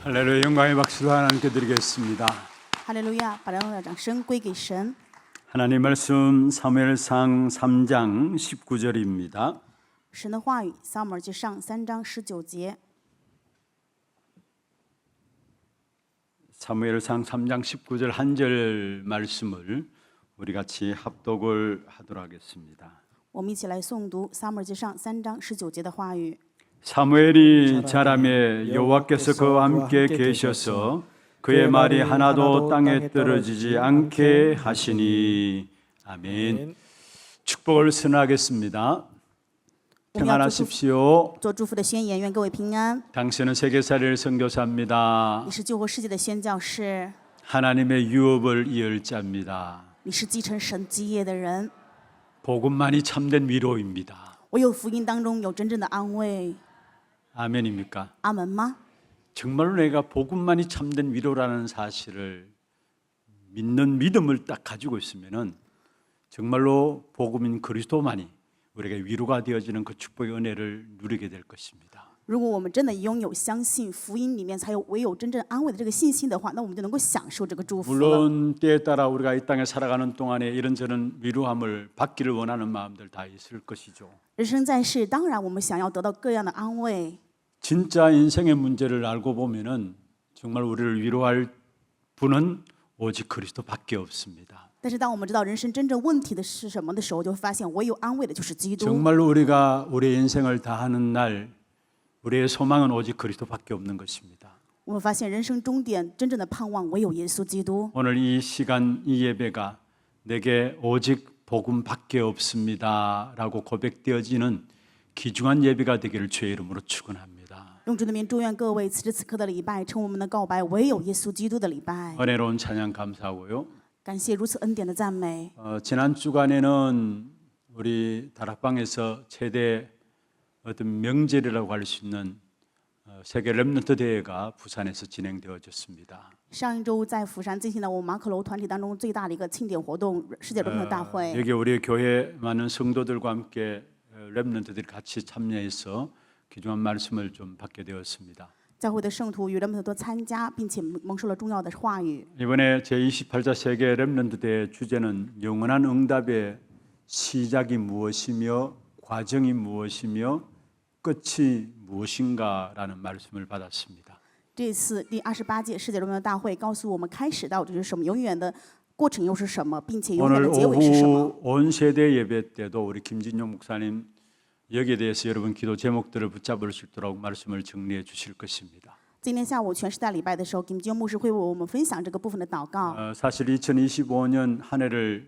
할렐루야. 영광의 박수를 하나님께 드리겠습니다. 哈利路亚，把荣耀掌声归给神。 하나님 말씀 사무엘상 3장 19절입니다. 神的话语，撒母耳记上3章19节。 사무엘상 3장 19절 한 절 말씀을 우리 같이 합독을 하도록 하겠습니다. 我们一起来诵读撒母耳记上3章19节的话语。 사무엘이 자라매 여호와께서 그와 함께 계셔서 그의 말이 하나도 땅에 떨어지지 않게 하시니. 아멘. 축복을 선언하겠습니다. 평안하십시오. 做祝福的宣言，愿各位平安。 당신은 세계사를 선교사입니다. 你是救活世界的宣教士， 하나님의 유업을 이을 자입니다. 你是继承神基业的人。 복음만이 참된 위로입니다. 唯有福音当中有真正的安慰。 아멘입니까? 阿门吗？ 정말로 내가 복음만이 참된 위로라는 사실을 믿는 믿음을 딱 가지고 있으면은 정말로 복음인 그리스도만이 우리에게 위로가 되어지는 그 축복의 은혜를 누리게 될 것입니다. 如果我们真的拥有相信福音里面才有唯有真正安慰的这个信心的话，那我们就能够享受这个祝福了。 물론 때에 따라 우리가 이 땅에 살아가는 동안에 이런저런 위로함을 받기를 원하는 마음들 다 있을 것이죠. 人生在世，当然我们想要得到各样的安慰。 진짜 인생의 문제를 알고 보면은 정말 우리를 위로할 분은 오직 그리스도밖에 없습니다. 但是当我们知道人生真正问题的是什么的时候，就会发现唯有安慰的就是基督。 정말로 우리가 우리의 인생을 다하는 날 우리의 소망은 오직 그리스도밖에 없는 것입니다. 我们发现人生终点真正的盼望唯有耶稣基督。 오늘 이 시간 이 예배가 내게 오직 복음밖에 없습니다라고 고백되어지는 귀중한 예배가 되기를 주의 이름으로 축원합니다. 用主的名祝愿各位此时此刻的礼拜，成为我们的告白唯有耶稣基督的礼拜。 은혜로운 찬양 감사하고요. 感谢如此恩典的赞美。 지난 주간에는 우리 다락방에서 최대 어떤 명절이라고 할 수 있는 세계 렘넌트 대회가 부산에서 진행되어졌습니다. 上一周在釜山进行了我们马可楼团体当中最大的一个庆典活动——世界人民大会。 여기 우리 교회 많은 성도들과 함께 렘넌트들이 같이 참여해서 귀중한 말씀을 좀 받게 되었습니다. 教会的圣徒与人们都参加，并且蒙受了重要的话语。 이번에 제28차 세계 렘넌트 대회 주제는 영원한 응답의 시작이 무엇이며 과정이 무엇이며 끝이 무엇인가라는 말씀을 받았습니다. 这次第28届世界人民大会告诉我们，开始到底是什么，永远的过程又是什么，并且永远 오늘 的结尾是什么。 오후 온 세대 예배 때도 우리 김진용 목사님 여기에 대해서 여러분 기도 제목들을 붙잡을 수 있도록 말씀을 정리해 주실 것입니다. 今天下午全时代礼拜的时候，金基牧师会为我们分享这个部分的祷告。 사실 2025년 한 해를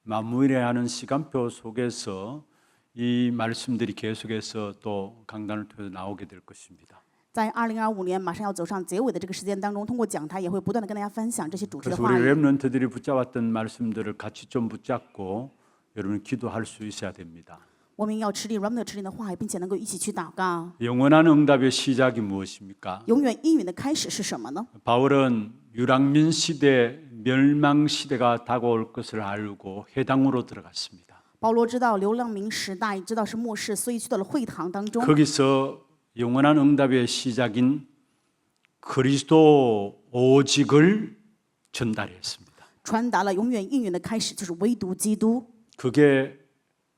마무리하는 시간표 속에서 이 말씀들이 계속해서 또 강단을 통해서 나오게 될 것입니다. 在2025年马上要走上结尾的这个时间当中，通过讲台也会不断的跟大家分享这些主题的 그래서 话 우리 语。 렘넌트들이 붙잡았던 말씀들을 같이 좀 붙잡고 여러분 기도할 수 있어야 됩니다. 我们要持定 Remnant 持定的话语，并且能够一起去祷告。 영원한 응답의 시작이 무엇입니까? 永远应允的开始是什么呢？ 바울은 유랑민 시대 멸망 시대가 다가올 것을 알고 회당으로 들어갔습니다. 保罗知道流浪民时代，知道是末世，所以去到了会堂当中。 거기서 영원한 응답의 시작인 그리스도 오직을 전달했습니다. 传达了永远应允的开始，就是唯独基督。 그게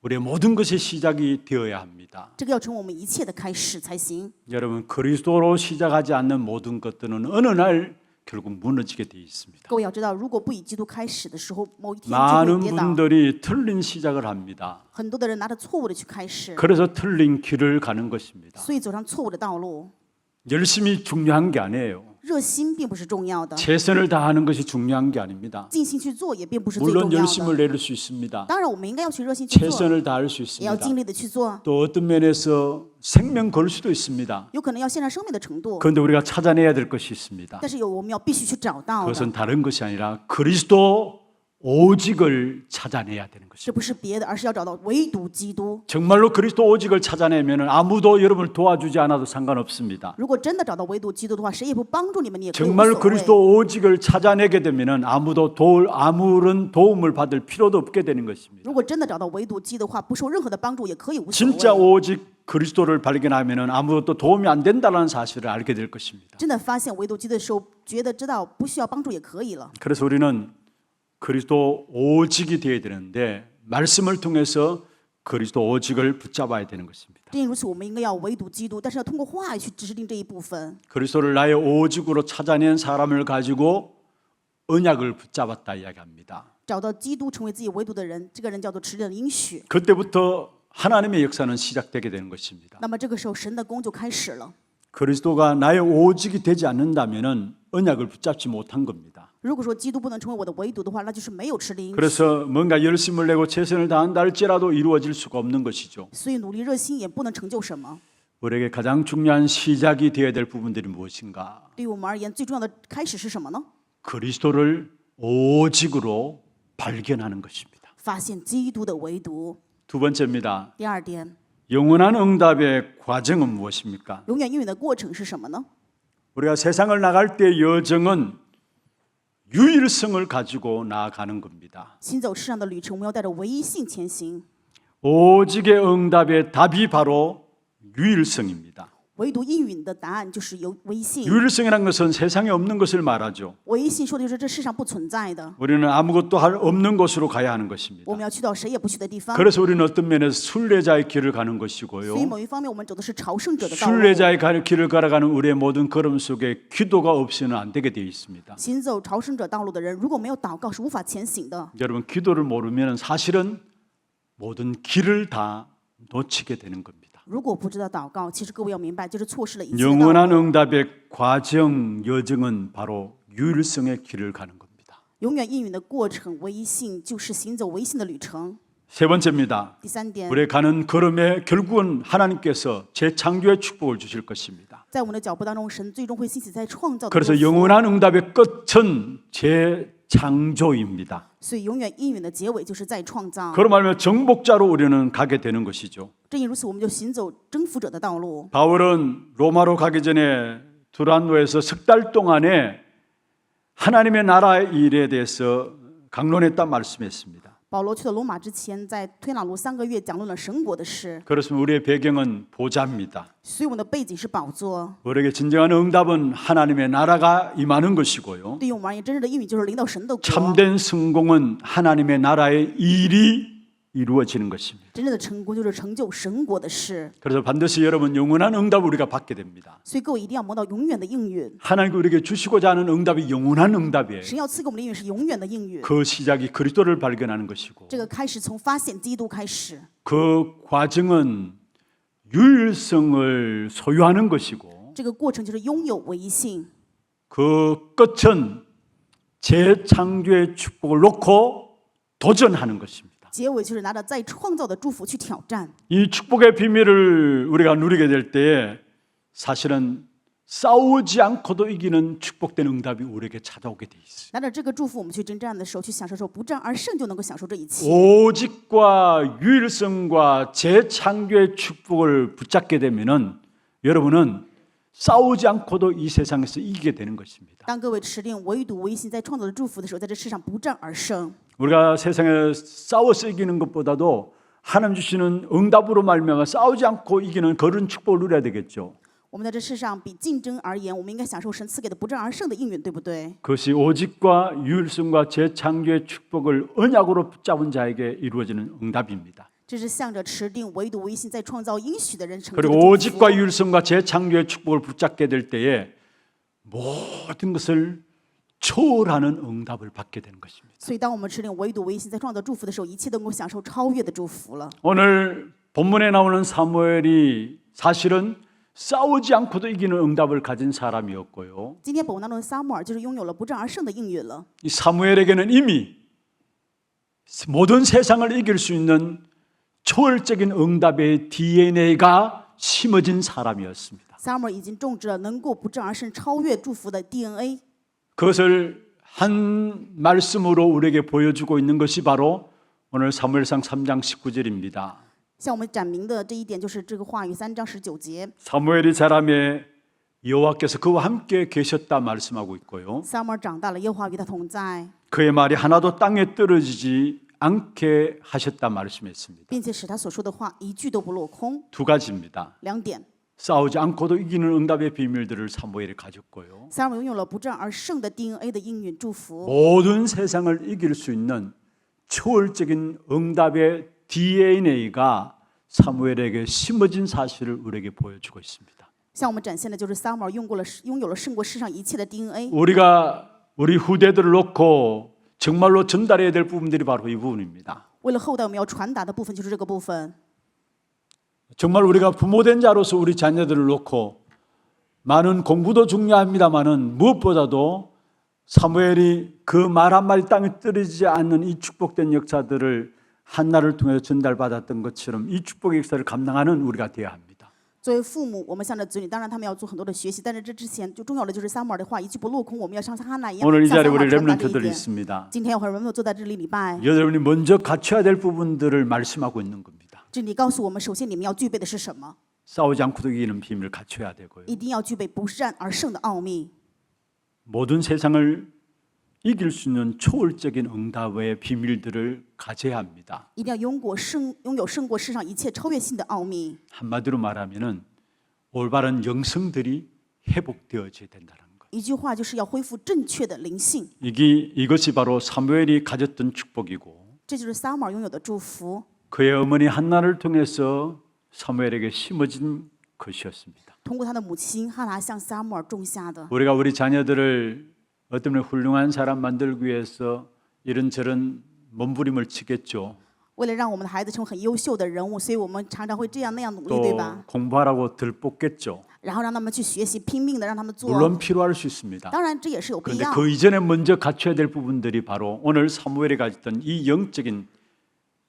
우리의 모든 것의 시작이 되어야 합니다. 这个要成为我们一切的开始才行。 여러분 그리스도로 시작하지 않는 모든 것들은 어느 날 결국 무너지게 돼 있습니다. 各位要知道，如果不以基督开始的时候，某一天就 많은 会跌倒。 분들이 틀린 시작을 합니다. 很多的人拿着错误的去开始， 그래서 틀린 길을 가는 것입니다. 所以走上错误的道路。 열심히 중요한 게 아니에요. 热心并不是重要的， 최선을 다하는 것이 중요한 게 아닙니다. 尽心去做也并不是最 물론 重要 열심을 的。 내릴 수 있습니다. 当然，我们应该要去热心去做， 최선을 다할 수 也要 있습니다. 尽力的去做。 또 어떤 면에서 생명 걸 수도 있습니다. 有可能要献上生命的程度， 그런데 우리가 찾아내야 될 것이 있습니다. 但是我们要必须去找到 그것은 的， 다른 것이 아니라 그리스도 오직을 찾아내야 되는 这 것입니다. 不是别的，而是要找到唯独基督。 정말로 그리스도 오직을 찾아내면 아무도 여러분을 도와주지 않아도 상관없습니다. 如果真的找到唯独基督的话，谁也不帮助你们，你也可以无 정말로 所谓。 그리스도 오직을 찾아내게 되면 아무런 도움을 받을 필요도 없게 되는 것입니다. 如果真的找到唯独基督的话，不受任何的帮助也可以无所 진짜 谓。 오직 그리스도를 발견하면 아무것도 도움이 안 된다는 사실을 알게 될 것입니다. 真的发现唯独基督的时候，知道不需要帮助也可以了。 그래서 우리는 그리스도 오직이 되어야 되는데 말씀을 통해서 그리스도 오직을 붙잡아야 되는 것입니다. 正因如此，我们应该要唯独基督，但是要通过话语去指定这一部分。 그리스도를 나의 오직으로 찾아낸 사람을 가지고 언약을 붙잡았다 이야기합니다. 找到基督成为自己唯独的人，这个人叫做持定的应许。 그때부터 하나님의 역사는 시작되게 되는 것입니다. 那么这个时候，神的工就开始了。 그리스도가 나의 오직이 되지 않는다면 언약을 붙잡지 못한 겁니다. 如果说基督不能成为我的唯独的话，那就是没有持定应许。 그래서 뭔가 열심을 내고 최선을 다한다 할지라도 이루어질 수가 없는 것이죠. 所以努力热心也不能成就什么。 우리에게 가장 중요한 시작이 되어야 될 부분들이 무엇인가? 对于我们而言，最重要的开始是什么呢？ 그리스도를 오직으로 발견하는 것입니다. 发现基督的唯独。 두 번째입니다. 第二点， 영원한 응답의 과정은 무엇입니까? 永远应允的过程是什么呢？ 우리가 세상을 나갈 때 여정은 유일성을 가지고 나아가는 겁니다. 行走世上的旅程，我们要带着唯一性前行。 오직의 응답의 답이 바로 유일성입니다. 唯独应允的答案就是有唯一性。 유일성이라는 것은 세상에 없는 것을 말하죠. 唯一性说的就是这世上不存在的， 우리는 아무것도 없는 곳으로 가야 하는 것입니다. 我们要去到谁也不去的地方。 그래서 우리는 어떤 면에서 순례자의 길을 가는 所以 것이고요. 某一方面，我们走的是朝圣者的道路。 순례자의 길을 걸어가는 우리의 모든 걸음 속에 기도가 없이는 안 되게 되어 있습니다. 行走朝圣者道路的人，如果没有祷告，是无法前行的。 여러분 기도를 모르면 사실은 모든 길을 다 놓치게 되는 겁니다. 如果不知道祷告，其实各位要明白，就是错失了一切的道 영원한 路。 응답의 과정 여정은 바로 유일성의 길을 가는 겁니다. 永远应允的过程，唯一性就是行走唯一性的旅程。 세 번째입니다. 第三点， 우리의 가는 걸음에 결국은 하나님께서 재창조의 축복을 주실 것입니다. 在我们的脚步当中，神最终会兴起在创造的祝 그래서 福。 영원한 응답의 끝은 재창조입니다. 所以永远应允的结尾就是在创造。 그로 말하면 정복자로 우리는 가게 되는 것이죠. 正因如此，我们就行走征服者的道路。 바울은 로마로 가기 전에 두란노에서 석 달 동안에 하나님의 나라의 일에 대해서 강론했다 말씀했습니다. 保罗去了罗马之前，在推拿路3个月讲论了神国的事， 그렇습니다. 우리의 배경은 보좌입니다. 所以我们的背景是宝座。 우리에게 진정한 응답은 하나님의 나라가 임하는 것이고요. 对于我们而言，真正的应允就是领导神的国。 참된 성공은 하나님의 나라의 일이 이루어지는 것입니다. 真正的成功就是成就神国的事。 그래서 반드시 여러분 영원한 응답을 우리가 받게 됩니다. 所以各位一定要摸到永远的应允。 하나님께 우리에게 주시고자 하는 응답이 영원한 응답이에요. 神要赐给我们的应允是永远的应允。 그 시작이 그리스도를 발견하는 것이고 这个开始从发现基督开始， 그 과정은 유일성을 소유하는 것이고 这个过程就是拥有唯一性。 그 끝은 재창조의 축복을 놓고 도전하는 것입니다. 结尾就是拿着再创造的祝福去挑战。 이 축복의 비밀을 우리가 누리게 될 때에 사실은 싸우지 않고도 이기는 축복된 응답이 우리에게 찾아오게 돼 있어요. 拿着这个祝福，我们去征战的时候，去享受的时候，不战而胜，就能够享受这一切。 오직과 유일성과 재창조의 축복을 붙잡게 되면은 여러분은 싸우지 않고도 이 세상에서 이기게 되는 것입니다. 当各位持定唯独唯一性在创造的祝福的时候，在这世上不战而胜。 우리가 세상에 싸워서 이기는 것보다도 하나님 주시는 응답으로 말미암아 싸우지 않고 이기는 그런 축복을 누려야 되겠죠. 我们在这世上比竞争而言，我们应该享受神赐给的不战而胜的应允，对不对？ 그것이 오직과 유일성과 재창조의 축복을 언약으로 붙잡은 자에게 이루어지는 응답입니다. 这是向着持定唯独唯一性在创造应许的人成就的 그리고 祝福。 오직과 유일성과 재창조의 축복을 붙잡게 될 때에 모든 것을 초월하는 응답을 받게 되는 것입니다. 所以，当我们持定唯独唯一性在创造祝福的时候，一切都能够享受超越的祝福了。 오늘 본문에 나오는 사무엘이 사실은 싸우지 않고도 이기는 응답을 가진 사람이었고요. 今天本文当中的撒母耳就是拥有了不战而胜的应允了。 이 사무엘에게는 이미 모든 세상을 이길 수 있는 초월적인 응답의 DNA가 심어진 사람이었습니다. 撒母耳已经种植了能够不战而胜、超越祝福的 DNA。 그것을 한 말씀으로 우리에게 보여주고 있는 것이 바로 오늘 사무엘상 3장 19절입니다. 向我们展明的这一点就是这个话语3章19节。 사무엘이 자라매 여호와께서 그와 함께 계셨다 말씀하고 있고요. 撒母耳长大了，耶和华与他同在， 그의 말이 하나도 땅에 떨어지지 않게 하셨다 말씀했습니다. 并且使他所说的话一句都不落空。 두 가지입니다. 2点， 싸우지 않고도 이기는 응답의 비밀들을 사무엘이 가졌고요. 撒母耳拥有了不战而胜的 DNA 的应允祝福， 모든 세상을 이길 수 있는 초월적인 응답의 DNA가 사무엘에게 심어진 사실을 우리에게 보여주고 있습니다. 向我们展现的就是撒母耳拥有了胜过世上一切的 DNA。 우리가 우리 후대들을 놓고 정말로 전달해야 될 부분들이 바로 이 부분입니다. 为了后代我们要传达的部分就是这个部分。 정말 우리가 부모된 자로서 우리 자녀들을 놓고 많은 공부도 중요합니다만은 무엇보다도 사무엘이 그 말 한마디 땅에 떨어지지 않는 이 축복된 역사들을 한나를 통해서 전달받았던 것처럼 이 축복의 역사를 감당하는 우리가 되어야 합니다. 作为父母，我们向着子女，当然他们要做很多的学习，但是这之前最重要的就是撒母耳的话一句不落空，我们要像哈娜一样， 오늘 이 像 자리에 撒母 우리 耳传达这一 렘넌트들이 点。 있습니다. 今天有很多人坐在这里礼拜， 여러분이 먼저 갖춰야 될 부분들을 말씀하고 있는 겁니다. 这里告诉我们，首先你们要具备的是什么？ 싸우지 않고도 이기는 비밀을 갖춰야 되고요. 一定要具备不战而胜的奥秘， 모든 세상을 이길 수 있는 초월적인 응답의 비밀들을 가져야 합니다. 一定要拥有胜过世上一切超越性的奥秘。 한마디로 말하면은 올바른 영성들이 회복되어져야 된다는 것. 一句话就是要恢复正确的灵性， 이것이 바로 사무엘이 가졌던 축복이고 这就是撒母耳拥有的祝福。 그의 어머니 한나를 통해서 사무엘에게 심어진 것이었습니다. 通过他的母亲哈拿向撒母耳种下的。 우리가 우리 자녀들을 어떤 훌륭한 사람 만들기 위해서 이런저런 몸부림을 치겠죠. 为了让我们的孩子成为很优秀的人物，所以我们常常会这样那样努力，对 또 吧？ 공부하라고 들뽑겠죠. 然后让他们去学习，拼命的让他们做。 물론 필요할 수 있습니다. 当然这也是有必 그런데 要。 그 이전에 먼저 갖춰야 될 부분들이 바로 오늘 사무엘이 가졌던 이 영적인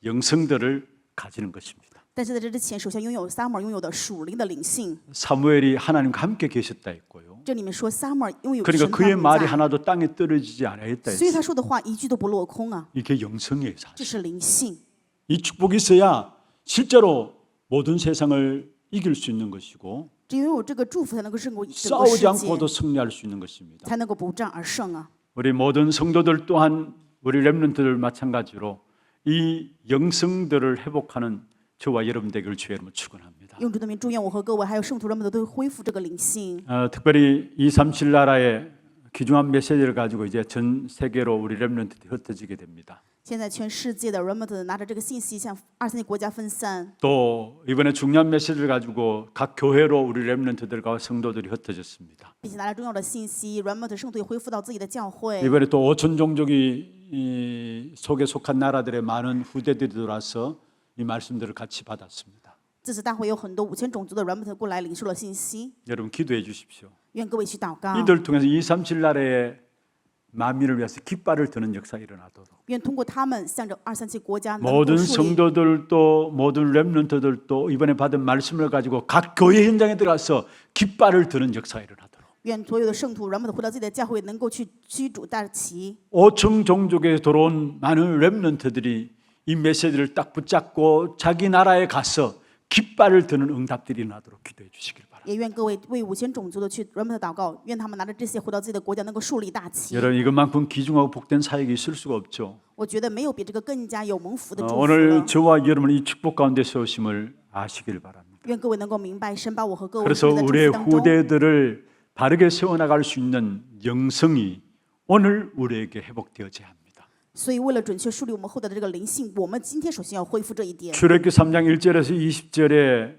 영성들을 가지는 것입니다. 但是在这之前，首先拥有撒母耳拥有的属灵的灵性。 사무엘이 하나님과 함께 계셨다 했고요. 这里面说撒母耳拥有 그러니까 神 그의 同 말이 在， 하나도 땅에 떨어지지 않았다 所以 했어요. 他说的话一句都不落空啊， 이게 영성의 这 사실. 是灵性。 이 축복이 있어야 실제로 모든 세상을 이길 수 있는 것이고 只有拥有这个祝福，才能够胜过整个 싸우지 世界， 않고도 승리할 수 있는 것입니다. 才能够不战而胜啊。 우리 모든 성도들 또한 우리 렘넌트들 마찬가지로 이 영성들을 회복하는 저와 여러분 되기를 주의 이름으로 축원합니다. 用主的名祝愿我和各位还有圣徒人们都恢复这个灵性。 특별히 237 나라의 귀중한 메시지를 가지고 이제 전 세계로 우리 렘넌트들이 흩어지게 됩니다. 现在全世界的 remnant 拿着这个信息向23国家分散。 또 이번에 중요한 메시지를 가지고 각 교회로 우리 렘넌트들과 성도들이 흩어졌습니다. 并且拿着重要的信息 remnant 圣徒也恢复到自己的教会。 이번에 또 5천 종족이 속에 속한 나라들의 많은 후대들이 들어와서 이 말씀들을 같이 받았습니다. 这次大会有很多5000种族的 remnant 过来领受了信息， 여러분 기도해 주십시오. 愿各位去祷告， 이들 통해서 237 나라의 만민을 위해서 깃발을 드는 역사가 일어나도록 愿通过他们向着237国家能够 모든 树立。 성도들도 모든 렘넌트들도 이번에 받은 말씀을 가지고 각 교회 현장에 들어가서 깃발을 드는 역사가 일어나도록 愿所有的圣徒 remnant 回到自己的教会，能够去驱逐大旗。 5천 종족에 들어온 많은 렘넌트들이 이 메시지를 딱 붙잡고 자기 나라에 가서 깃발을 드는 응답들이 일어나도록 기도해 주시길 바랍니다. 也愿各位为5000种族的去 remnant 祷告，愿他们拿着这些回到自己的国家，能够树立大旗。 여러분 이것만큼 귀중하고 복된 사역이 있을 수가 없죠. 我觉得没有比这个更加有蒙福的祝福 오늘 了。 저와 여러분 이 축복 가운데 세우심을 아시길 바랍니다. 愿各位能够明白，神把我和各位 그래서 放在祝 우리의 福当中。 후대들을 바르게 세워나갈 수 있는 영성이 오늘 우리에게 회복되어져야 합니다. 所以，为了准确树立我们后代的这个灵性，我们今天首先要恢复这一点。 출애굽기 3장 1절에서 20절에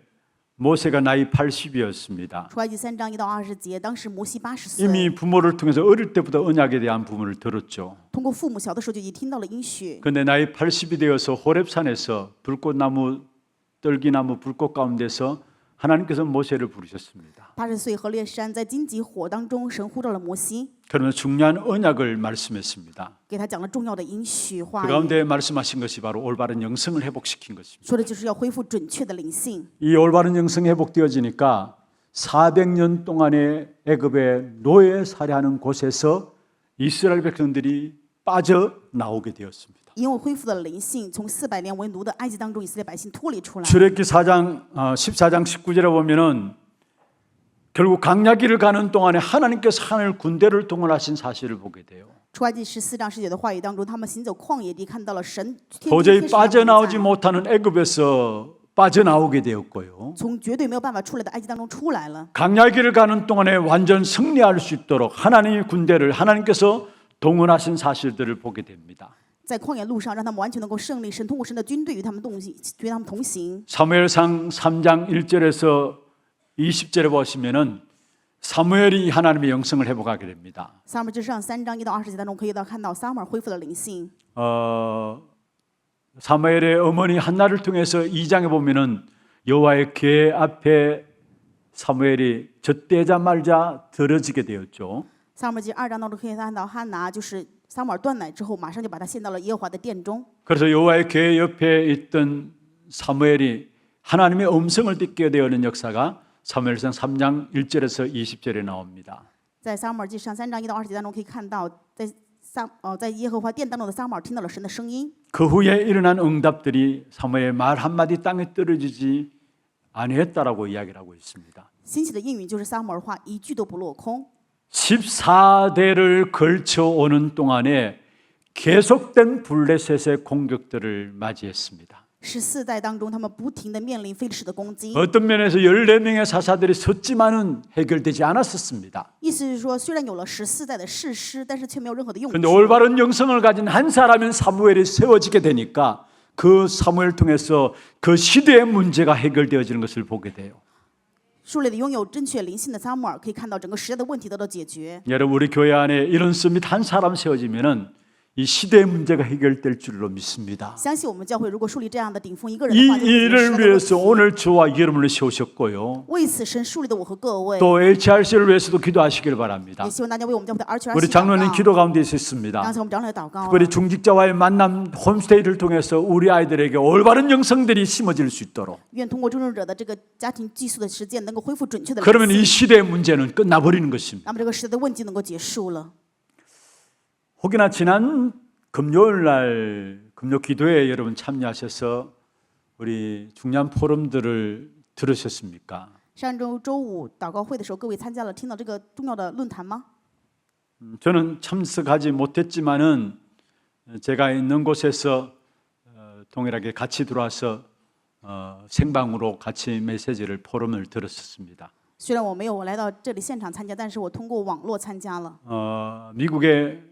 모세가 나이 80이었습니다. 出埃及3章1到20节，当时摩西80岁， 이미 부모를 통해서 어릴 때부터 언약에 대한 부분을 들었죠. 通过父母小的时候就已经听到了应许。 그런데 나이 80이 되어서 호렙산에서 불꽃나무 떨기나무 불꽃 가운데서 하나님께서 모세를 부르셨습니다. 80岁和烈山在荆棘火当中，神呼召了摩西， 그러면 중요한 언약을 말씀했습니다. 给他讲了重要的应许 그 话语， 가운데 말씀하신 것이 바로 올바른 영성을 회복시킨 것입니다. 说的就是要恢复准确的灵性。 이 올바른 영성이 회복되어지니까 400년 동안의 애굽의 노예 살해하는 곳에서 이스라엘 백성들이 빠져나오게 되었습니다. 因为恢复了灵性，从400年为奴的埃及当中，以色列百姓脱离出来。 출애굽기 14장 19절에 보면은 결국 광야길을 가는 동안에 하나님께서 하늘 군대를 동원하신 사실을 보게 돼요. 出埃及14章19节的话语当中，他们行走旷野地，看到了神天 도저히 天使 빠져나오지 的同在 못하는 애굽에서 빠져나오게 되었고요. 从绝对没有办法出来的埃及当中出来了。 광야길을 가는 동안에 완전 승리할 수 있도록 하나님의 군대를 하나님께서 동원하신 사실들을 보게 됩니다. 在旷野路上，让他们完全能够胜利。神通过神的军队与他们同行。 사무엘상 3장 1절에서 20절에 보시면은 사무엘이 하나님의 영성을 회복하게 됩니다. 撒母耳记上3章1到20节当中，可以看到撒母耳恢复了灵性。 사무엘의 어머니 한나를 통해서 2장에 보면은 여호와의 궤 앞에 사무엘이 젖대자 말자 들어지게 되었죠. 撒母耳记2章当中可以看到哈拿就是撒母耳断奶之后，马上就把他献到了耶和华的殿中。 그래서 여호와의 궤 옆에 있던 사무엘이 하나님의 음성을 듣게 되는 역사가 사무엘상 3장 1절에서 20절에 나옵니다. 在撒母耳记上3章1到20节当中可以看到，在耶和华殿当中的撒母耳听到了神的声音。 그 후에 일어난 응답들이 사무엘의 말 한마디 땅에 떨어지지 아니했다라고 이야기를 하고 있습니다. 兴起的应允就是撒母耳话一句都不落空。 14대를 걸쳐 오는 동안에 계속된 블레셋의 공격들을 맞이했습니다. 14代当中，他们不停地面临非利士的攻击。 어떤 면에서 14명의 사사들이 섰지만은 해결되지 않았었습니다. 意思是说，虽然有了14代的士师，但是却没有任何的用处。 그런데 올바른 영성을 가진 한 사람인 사무엘이 세워지게 되니까 그 사무엘 통해서 그 시대의 문제가 해결되어지는 것을 보게 돼요. 树立的拥有正确灵性的撒母耳，可以看到整个时代的问题得到解决。 여러분 우리 교회 안에 이런 스밋 한 사람 세워지면은 이 시대의 문제가 해결될 줄로 믿습니다. 相信我们教会如果树立这样的顶峰一个人 이 的话，就会解决时代 일을 的问 위해서 题。 오늘 저와 여러분을 세우셨고요. 为此，神树立的我和各位， 또 HRC를 위해서도 기도하시길 바랍니다. 也希望大家为我们教会的 RQR 우리 祷 장로님 告。 기도 가운데 있었습니다. 刚才我们长老也祷告了 우리 중직자와의 만남 홈스테이를 통해서 우리 아이들에게 올바른 영성들이 심어질 수 있도록 愿通过终正者的这个家庭寄宿的实践，能够恢复准确的灵 그러면 이 性， 시대의 문제는 끝나버리는 것입니다. 那么这个时代的问题能够结束了。 혹여나 지난 금요일 날 금요 기도에 여러분 참여하셔서 우리 중요한 포럼들을 들으셨습니까? 上周周五祷告会的时候，各位参加了，听到这个重要的论坛吗？ 저는 참석하지 못했지만은 제가 있는 곳에서 동일하게 같이 들어와서 생방으로 같이 메시지를 포럼을 들었습니다. 虽然我没有来到这里现场参加，但是我通过网络参加了。 미국의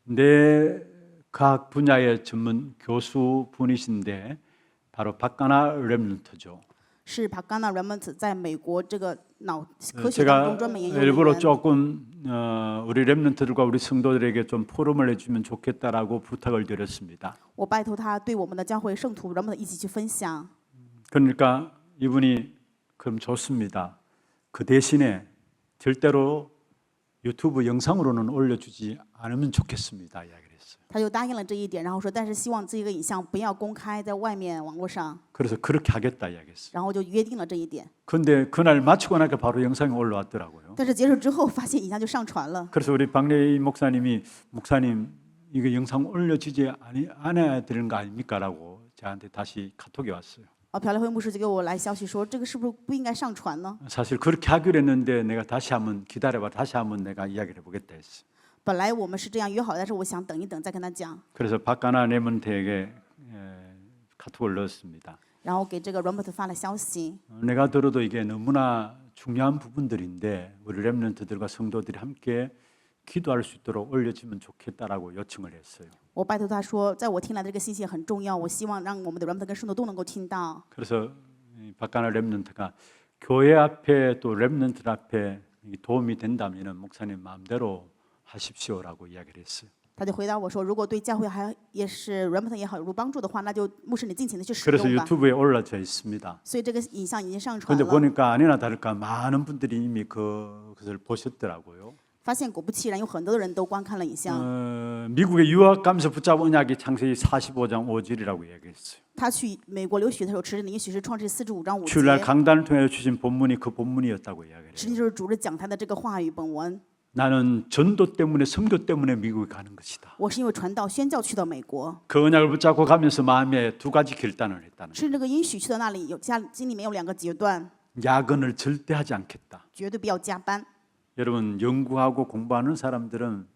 뇌과학 분야의 전문 교수분이신데 바로 박가나 렘넌트죠. 是帕甘纳 Remnant 在美国这个脑科学当 제가 中专门研究的 일부러 人。 조금 우리 렘넌트들과 우리 성도들에게 좀 포럼을 해주면 좋겠다라고 부탁을 드렸습니다. 我拜托他对我们的教会圣徒 Remnant 一起去分享。 그러니까 이분이 그럼 좋습니다. 그 대신에 절대로 유튜브 영상으로는 올려주지 않으면 좋겠습니다. 이야기를 했어요. 他就答应了这一点，然后说，但是希望这个影像不要公开在外面网络上， 그래서 그렇게 하겠다 이야기했어요. 然后就约定了这一点。 근데 그날 마치고 나니까 바로 영상이 올라왔더라고요. 但是结束之后，发现影像就上传了。 그래서 우리 박래희 목사님이 목사님 이거 영상 올려주지 않아야 되는 거 아닙니까?라고 저한테 다시 카톡이 왔어요. 朴烈辉牧师就给我来消息说，这个是不是不应该上传呢？ 사실 그렇게 하기로 했는데 내가 다시 한번 기다려봐 다시 한번 내가 이야기를 해보겠다 했어요. 本来我们是这样约好的，但是我想等一等再跟他讲。 그래서 박가나 레몬트에게 카톡을 넣었습니다. 然后给这个 Remnant 发了消息。 내가 들어도 이게 너무나 중요한 부분들인데 우리 렘넌트들과 성도들이 함께 기도할 수 있도록 올려주면 좋겠다라고 요청을 했어요. 我拜托他说，在我听来的这个信息很重要，我希望让我们的 Remnant 跟圣徒都能够听到。 그래서 박가나 렘넌트가 교회 앞에 또 렘넌트 앞에 도움이 된다면은 목사님 마음대로 하십시오라고 이야기를 했어요. 他就回答我说，如果对教会还也是 Remnant 也好有帮助的话，那就牧师你尽情的去使 그래서 用吧。 유튜브에 올라져 있습니다. 所以这个影像已经上传 그런데 了。 보니까 아니나 다를까 많은 분들이 이미 그것을 보셨더라고요. 发现果不其然，有很多人都观看了影像。 미국의 유학 가면서 붙잡은 언약이 창세기 45장 5절이라고 얘기했어요. 他去美国留学的时候，持着灵许是创世45章5 주일날 节， 강단을 통해 주신 본문이 그 본문이었다고 이야기를 实 해요. 际就是主日讲台的这个话语本文。 나는 전도 때문에 선교 때문에 미국에 가는 것이다. 我是因为传道宣教去到美国， 그 언약을 붙잡고 가면서 마음에 두 가지 결단을 했다는 거예요. 是这个应许去到那里心里面有2个决断， 야근을 절대 하지 않겠다. 绝对不要加班。 여러분 연구하고 공부하는 사람들은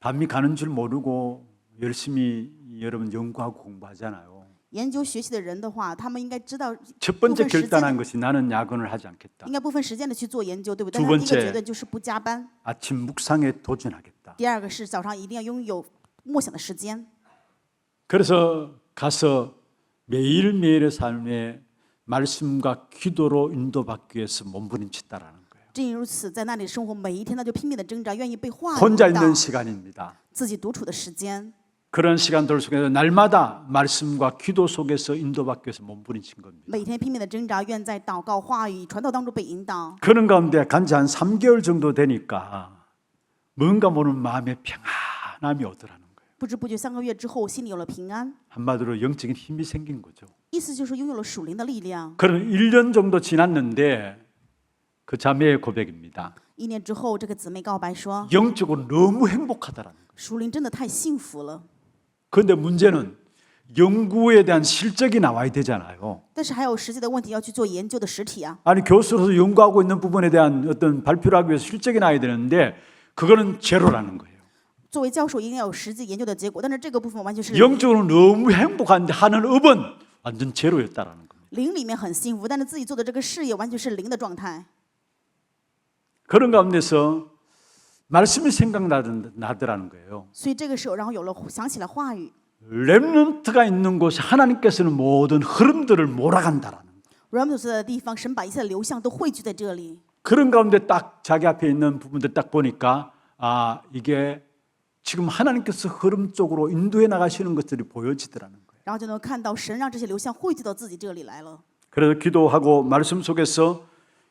밤이 가는 줄 모르고 열심히 여러분 연구하고 공부하잖아요. 研究学习的人的话，他们应该知道 첫 번째 部分时间 결단한 것이 나는 야근을 하지 않겠다. 应该部分时间的去做研究，对不对？ 두 但他第一个 번째 决断就是不加班。 아침 묵상에 도전하겠다. 第二个是早上一定要拥有默想的时间。 그래서 가서 매일매일의 삶에 말씀과 기도로 인도받기 위해서 몸부림쳤다라는 거예요. 正因如此，在那里生活，每一天他就拼命的挣扎，愿意被话语 혼자 引导 있는 시간입니다. 自己独处的时间。 그런 시간들 속에서 날마다 말씀과 기도 속에서 인도받기 위해서 몸부림친 겁니다. 每天拼命的挣扎，愿在祷告、话语、传道当中被引导。 그런 가운데 간지 한 3개월 정도 되니까 뭔가 모르는 마음의 평안함이 오더라는 거예요. 不知不觉3个月之后，心里有了平安， 한마디로 영적인 힘이 생긴 거죠. 意思就是拥有了属灵的力量。 그런 1년 정도 지났는데 그 자매의 고백입니다. 1年之后，这个姊妹告白说， 영적으로 너무 행복하다라는 거예요. 属灵真的太幸福了。 그런데 문제는 연구에 대한 실적이 나와야 되잖아요. 但是还有实际的问题要去做研究的实体啊。 아니 교수로서 연구하고 있는 부분에 대한 어떤 발표를 하기 위해서 실적이 나야 되는데 그거는 제로라는 거예요. 作为教授，应该有实际研究的结果，但是这个部分完全是 영적으로 너무 행복한데 하는 업은 완전 제로였다라는 겁니다. 灵里面很幸福，但是自己做的这个事业完全是零的状态。 그런 가운데서 말씀이 생각나더라는 거예요. 所以这个时候，然后想起了话语。 렘넌트가 있는 곳에 하나님께서는 모든 흐름들을 몰아간다라는 거예요. Ramos 的地方，神把一切的流向都汇聚在这里。 그런 가운데 딱 자기 앞에 있는 부분들 딱 보니까 아 이게 지금 하나님께서 흐름 쪽으로 인도해 나가시는 것들이 보여지더라는 거예요. 然后就能看到神让这些流向汇聚到自己这里来了。 그래서 기도하고 말씀 속에서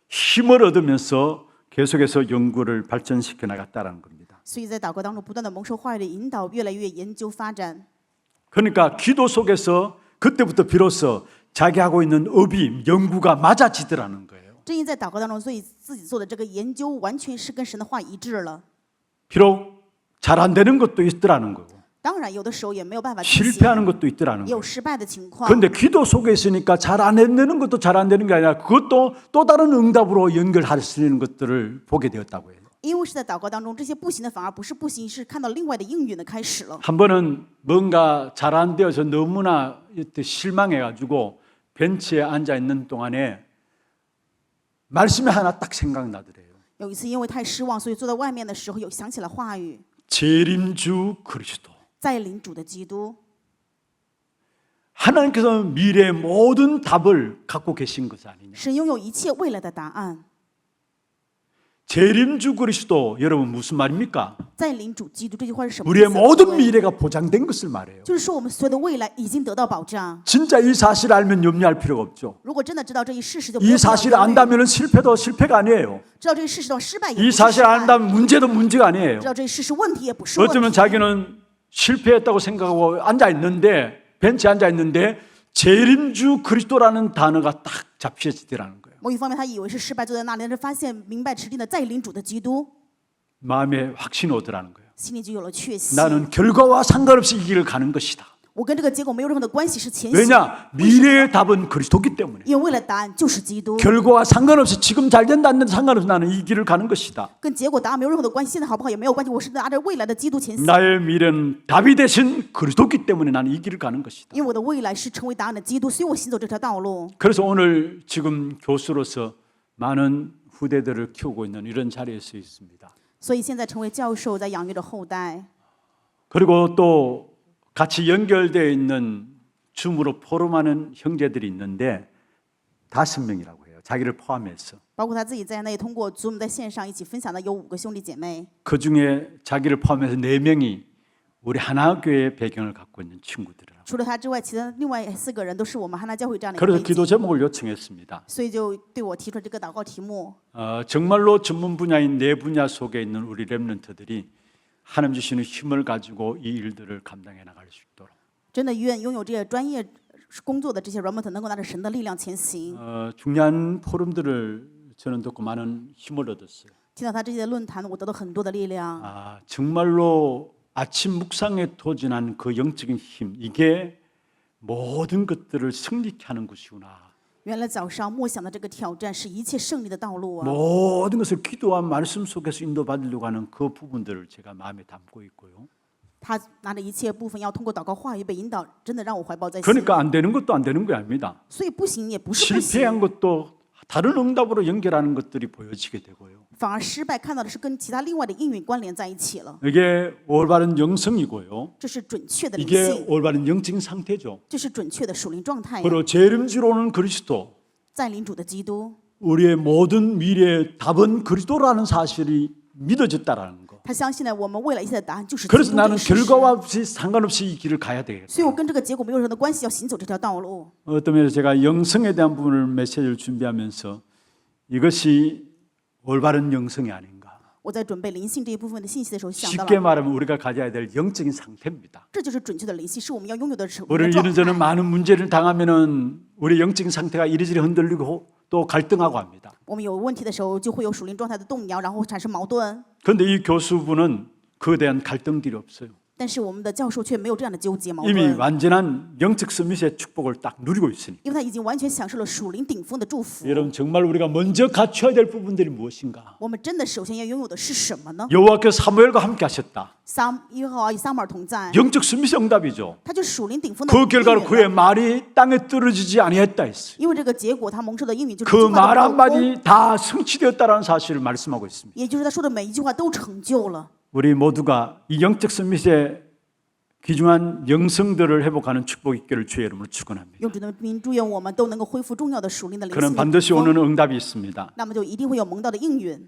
힘을 얻으면서 계속해서 연구를 발전시켜 나갔다라는 겁니다. 所以在祷告当中不断的蒙受话语的引导，越来越研究发展。 그러니까 기도 속에서 그때부터 비로소 자기 하고 있는 업이 연구가 맞아지더라는 거예요. 正因在祷告当中，所以自己做的这个研究完全是跟神的话一致了。 비록 잘 안 되는 것도 있더라는 거고 当然，有的时候也没有办法进行， 실패하는 것도 있더라는 也有 거예요. 失败的情况。 그런데 기도 속에 있으니까 잘 안 되는 것도 잘 안 되는 게 아니라 그것도 또 다른 응답으로 연결할 수 있는 것들을 보게 되었다고 해요. 因为是在祷告当中，这些不行的反而不是不行，是看到另外的应允的开始了。 한 번은 뭔가 잘 안 되어서 너무나 실망해가지고 벤치에 앉아 있는 동안에 말씀이 하나 딱 생각나더래요. 有一次因为太失望，所以坐在外面的时候有想起了话语， 재림주 그리스도. 在领主的基督。 하나님께서 미래의 모든 답을 갖고 계신 것이 아니냐. 神拥有一切未来的答案。 재림주 그리스도 여러분 무슨 말입니까? 在领主基督这句话是什么意 우리의 思？ 모든 미래가 보장된 것을 말해요. 就是说我们所有的未来已经得到保障。 진짜 이 사실을 알면 염려할 필요가 없죠. 如果真的知道这一事实，就不 이 用 사실을 忧虑 안다면 실패도 실패가 아니에요. 知道这一事实的话，失败也 이 不是失 사실을 败。 안다면 문제도 문제가 아니에요. 知道这一事实问题也不是问 어쩌면 题。 자기는 실패했다고 생각하고 앉아 있는데 벤치에 앉아 있는데 재림주 그리스도라는 단어가 딱 잡혀지더라는 거예요. 某一方面，他以为是失败，坐在那里，但是发现明白持定的在领主的基督， 마음에 확신이 오더라는 거예요. 心里就有了确信。 나는 결과와 상관없이 이 길을 가는 것이다. 我跟这个结果没有任何的关系，是前行。 왜냐? 미래의 답은 그리스도기 때문에. 因为未来的答案就是基督， 결과와 상관없이 지금 잘 된다 안 된다 상관없이 나는 이 길을 가는 것이다. 跟结果答案没有任何的关系。现在好不好也没有关系，我是拿着未来的基督前行。 나의 미래는 답이 되신 그리스도기 때문에 나는 이 길을 가는 것이다. 因为我的未来是成为答案的基督，所以我行走这条道路。 그래서 오늘 지금 교수로서 많은 후대들을 키우고 있는 이런 자리에 서 있습니다. 所以现在成为教授，在养育着后代。 그리고 또 같이 연결되어 있는 줌으로 포럼하는 형제들이 있는데 5명이라고 해요. 자기를 포함해서. 包括他自己在内，通过 Zoom 在线上一起分享的有5个兄弟姐妹， 그 중에 자기를 포함해서 4명이 우리 하나교회 배경을 갖고 있는 친구들이라고. 除了他之外，其他另外4个人都是我们哈纳教会这样的一个 그래서 背 기도 景， 제목을 요청했습니다. 所以就对我提出了这个祷告题目。 정말로 전문 분야인 내 분야 속에 있는 우리 렘넌트들이 하나님 주시는 힘을 가지고 이 일들을 감당해 나갈 수 있도록. 真的愿拥有这些专业工作的这些 Remnant 能够拿着神的力量前行。 중요한 포럼들을 저는 듣고 많은 힘을 얻었어요. 听到他这些论坛，我得到很多的力量。 정말로 아침 묵상에 도전한 그 영적인 힘, 이게 모든 것들을 승리케 하는 것이구나. 原来早上默想的这个挑战是一切胜利的道路啊！ 모든 것을 기도와 말씀 속에서 인도받으려고 하는 그 부분들을 제가 마음에 담고 있고요. 他拿着一切部分要通过祷告话语被引导，真的让我怀抱在心里。 그러니까 안 되는 것도 안 되는 게 아닙니다. 所以不行也不是不 실패한 行， 것도 다른 응답으로 연결하는 것들이 보여지게 되고요. 反而失败看到的是跟其他另外的应允关联在一起了。 이게 올바른 영성이고요. 这是准确的灵 이게 性， 올바른 영적인 상태죠. 这是准确的属灵状态呀。 바로 재림지로 오는 그리스도, 在领主的基督， 우리의 모든 미래의 답은 그리스도라는 사실이 믿어졌다라는 거. 他相信呢，我们未来一切的答案就是基督 그래서 这 나는 个事实。 결과와 없이 상관없이 이 길을 가야 되겠다. 所以我跟这个结果没有任何的关系，要行走这条道路。 어떤 면에서 제가 영성에 대한 부분을 메시지를 준비하면서 이것이 올바른 영성이 아닌가. 我在准备灵性这一部分的信息的时候，想到 쉽게 了， 말하면 우리가 가져야 될 영적인 상태입니다. 这就是准确的灵性，是我们要拥有的属灵 우리는 的状 이런저런 态。 많은 문제를 당하면은 우리 영적인 상태가 이리저리 흔들리고 또 갈등하고 합니다. 我们有问题的时候，就会有属灵状态的动摇，然后产生矛盾。 그런데 이 교수분은 그에 대한 갈등들이 없어요. 但是我们的教授却没有这样的纠结矛 이미 盾， 완전한 영적 서밋의 축복을 딱 누리고 있으니. 因为他已经完全享受了属灵顶峰的祝福。 여러분 정말 우리가 먼저 갖춰야 될 부분들이 무엇인가? 我们真的首先要拥有的是什么呢？ 여호와께서 사무엘과 함께 하셨다. 耶和华与撒母耳同在， 영적 서밋의 응답이죠. 他就是属灵顶峰的 그 应允 결과로 了 그의 말이 땅에 떨어지지 아니했다 했어요. 因为这个结果，他蒙受的应允就是 그 一句话 말 都没有空， 한마디 다 성취되었다라는 사실을 말씀하고 있습니다. 也就是他说的每一句话都成就了。 우리 모두가 이 영적 서밋의 귀중한 영성들을 회복하는 축복 있기를 주의 이름으로 축원합니다. 用主的名祝愿我们都能够恢复重要的属灵的灵 그는 性的 반드시 顶峰 오는 응답이 있습니다. 那么就一定会有蒙到的应允，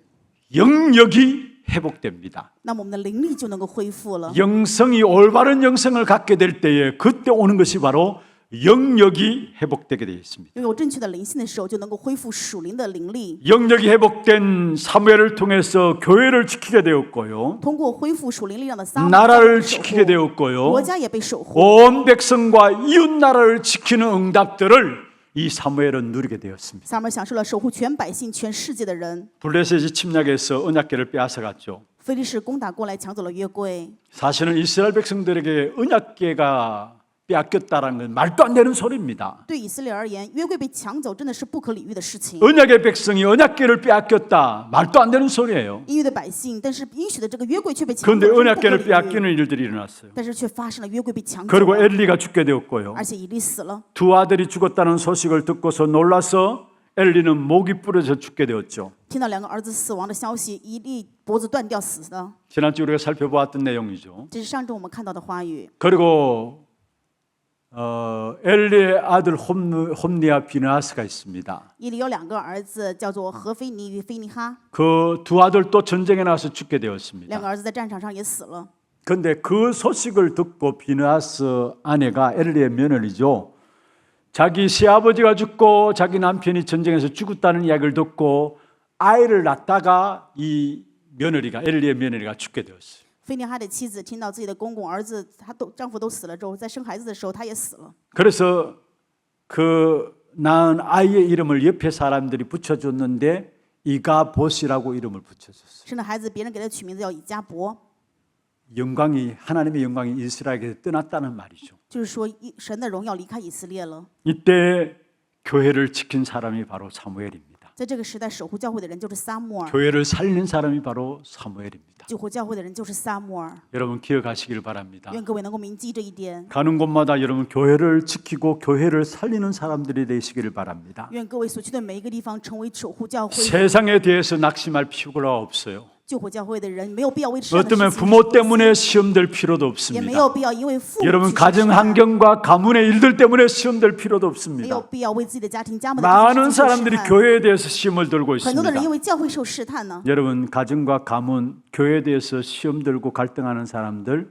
영역이 회복됩니다. 那么我们的灵力就能够恢复了。 영성이 올바른 영성을 갖게 될 때에 그때 오는 것이 바로 영역이 회복되게 되어 있습니다. 拥有正确的灵性的时候，就能够恢复属灵的灵力。 영역이 회복된 사무엘을 통해서 교회를 지키게 되었고요. 通过恢复属灵力量的撒母耳 나라를 被守 지키게 护， 되었고요. 国家也被守护， 온 백성과 이웃 나라를 지키는 응답들을 이 사무엘은 누리게 되었습니다. 撒母耳享受了守护全百姓、全世界的人。 블레셋이 침략해서 언약궤를 빼앗아갔죠. 非利士攻打过来，抢走了约柜。 사실은 이스라엘 백성들에게 언약궤가 빼앗겼다라는 건 말도 안 되는 소리입니다. 对以色列而言，约柜被抢走真的是不可理喻的事情。 언약의 백성이 언약궤를 빼앗겼다. 말도 안 되는 소리예요. 应许的百姓，但是应许的这个约柜却被抢走， 그런데 这是不可 언약궤를 理喻。 빼앗기는 일들이 일어났어요. 但是却发生了约柜被抢走 그리고 了， 엘리가 죽게 되었고요. 而且以利死了。 두 아들이 죽었다는 소식을 듣고서 놀라서 엘리는 목이 부러져 죽게 되었죠. 听到两个儿子死亡的消息，以利脖子断掉死的。 지난주 우리가 살펴보았던 내용이죠. 这是上周我们看到的话语。 그리고 엘리의 아들 홈니와 비느하스가 있습니다. 以利有两个儿子，叫做何菲尼与菲尼哈， 그 두 아들 또 전쟁에 나와서 죽게 되었습니다. 两个儿子在战场上也死了。 그런데 그 소식을 듣고 비느하스 아내가 엘리의 며느리죠. 자기 시아버지가 죽고 자기 남편이 전쟁에서 죽었다는 이야기를 듣고 아이를 낳다가 이 며느리가 엘리의 며느리가 죽게 되었어요. 菲尼哈的妻子听到自己的公公、儿子，丈夫都死了之后，在生孩子的时候，她也死了。 그래서 그 낳은 아이의 이름을 옆에 사람들이 붙여줬는데 이가봇이라고 이름을 붙여줬어요. 生的孩子，别人给他取名字叫以加伯， 영광이 하나님의 영광이 이스라엘에게 떠났다는 말이죠. 就是说神的荣耀离开以色列了。 이때 교회를 지킨 사람이 바로 사무엘입니다. 在这个时代，守护教会的人就是撒母耳， 교회를 살리는 사람이 바로 사무엘입니다. 救活教会的人就是撒母耳。 여러분 기억하시길 바랍니다. 愿各位能够铭记这一点。 가는 곳마다 여러분 교회를 지키고 교회를 살리는 사람들이 되시기를 바랍니다. 愿各位所去的每一个地方成为守护教会、 세상에 대해서 낙심할 필요가 없어요. 救活教会的人，没有必要为这样的 어쩌면 事情 부모 때문에 시험될 필요도 也没 없습니다. 有必要因为父母 여러분 去 가정 试探 환경과 가문의 일들 때문에 시험될 필요도 没有 없습니다. 必要为自己的家庭、家门的 많은 事情去试 사람들이 探 교회에 대해서 시험을 들고 很多的 있습니다. 人因为教会受试探呢。 여러분 가정과 가문, 교회에 대해서 시험 들고 갈등하는 사람들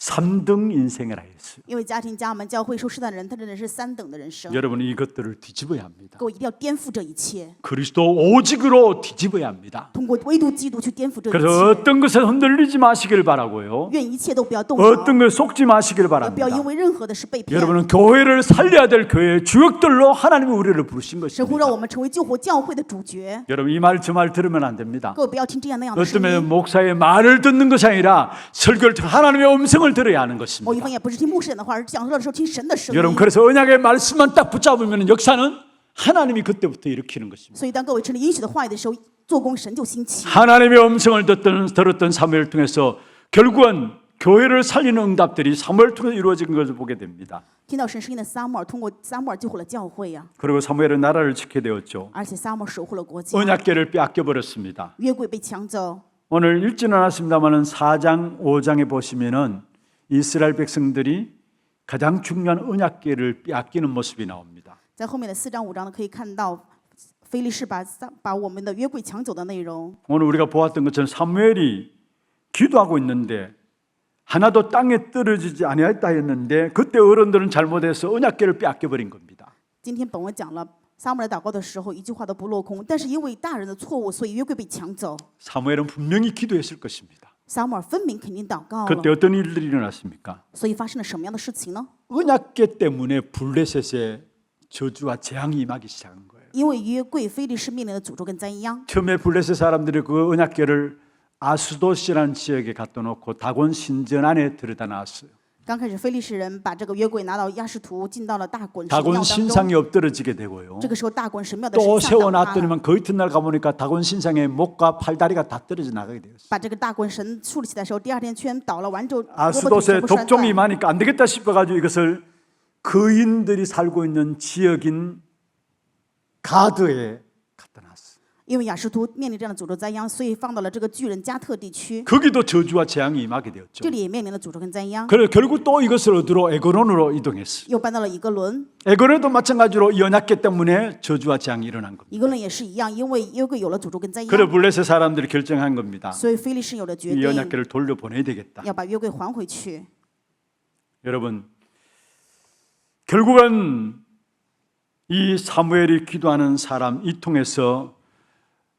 3등 인생을 하였어요. 因为家庭、家门、教会、受试探的人，他真的是3等的人生。 여러분 이것들을 뒤집어야 합니다. 各位一定要颠覆这一切， 그리스도 오직으로 뒤집어야 합니다. 通过唯独基督去颠覆这一 그래서 切。 어떤 것에 흔들리지 마시길 바라고요. 愿一切都不要动摇， 어떤 것에 속지 마시길 也不要 바랍니다. 因为任何的事被骗。 여러분은 교회를 살려야 될 교회의 주역들로 하나님이 우리를 부르신 神会 것입니다. 让我们成为救活教会的主角。 여러분 이 말 저 말 들으면 안 됩니다. 各位不要听这样那样的声 어쩌면 音。 목사의 말을 듣는 것이 아니라 설교를 통해 하나님의 음성을 들어야 하는 某一 것입니다. 方面不是听牧师的话，而是讲道的时候听神的声 여러분 音。 그래서 언약의 말씀만 딱 붙잡으면 역사는 하나님이 그때부터 일으키는 것입니다. 所以当各位成了应许的话语的时候，做工神就兴起。 하나님의 음성을 들었던 사무엘을 통해서 결국은 교회를 살리는 응답들이 사무엘을 통해서 이루어진 것을 보게 됩니다. 听到神声音的撒母耳，通过撒母耳救活了教会呀、 그리고 사무엘은 나라를 지키게 되었죠. 而且撒母耳守护了国家， 언약궤를 빼앗겨 버렸습니다. 约柜被抢走。 오늘 읽지는 않았습니다만은 4장 5장에 보시면은 이스라엘 백성들이 가장 중요한 언약궤를 빼앗기는 모습이 나옵니다. 在后面的4章5章呢，可以看到非利士把我们的约柜抢走的内容。 오늘 우리가 보았던 것처럼 사무엘이 기도하고 있는데 하나도 땅에 떨어지지 아니하였다 했는데 그때 어른들은 잘못해서 언약궤를 빼앗겨 버린 겁니다. 今天本文讲了撒母耳祷告的时候，一句话都不落空，但是因为大人的错误，所以约柜被抢走。 사무엘은 분명히 기도했을 것입니다. 撒母耳分明肯定祷告了， 그때 어떤 일들이 일어났습니까? 所以发生了什么样的事情呢？ 언약궤 때문에 블레셋의 저주와 재앙이 임하기 시작한 거예요. 因为约柜非利士面临的诅咒跟灾殃， 처음에 블레셋 사람들이 그 언약궤를 아수도시라는 지역에 갖다 놓고 다곤 신전 안에 들여다 놨어요. 刚开始非利士人把这个约柜拿到亚实图，进到了大滚神庙 다곤 当中。 신상이 엎드러지게 되고요. 这个时候大滚神庙的 또 神像倒塌了， 세워놨더니만 그 이튿날 가보니까 다곤 신상의 목과 팔다리가 다 떨어져 나가게 되었어요. 把这个大滚神竖起来的时候，第二天全倒了，完之后胳膊腿 아수도스에 全部摔 독종이 断。 많으니까 안 되겠다 싶어가지고 이것을 거인들이 살고 있는 지역인 가드에 갖다 놨어요. 因为亚实图面临这样的诅咒灾殃，所以放到了这个巨人加特地区， 거기도 저주와 재앙이 임하게 되었죠. 这里也面临了诅咒跟灾殃。 그래서 결국 또 이것을 얻으러 에그론으로 이동했어요. 又搬到了以格伦， 에그론도 마찬가지로 이 언약궤 때문에 저주와 재앙이 일어난 겁니다. 以格伦也是一样，因为约柜有了诅咒跟灾 그래 殃， 블레셋 사람들이 결정한 겁니다. 所以非利士有了决 이 定 언약궤를 돌려보내야 되겠다. 要把约柜还回去。 여러분 결국은 이 사무엘이 기도하는 사람 이 통해서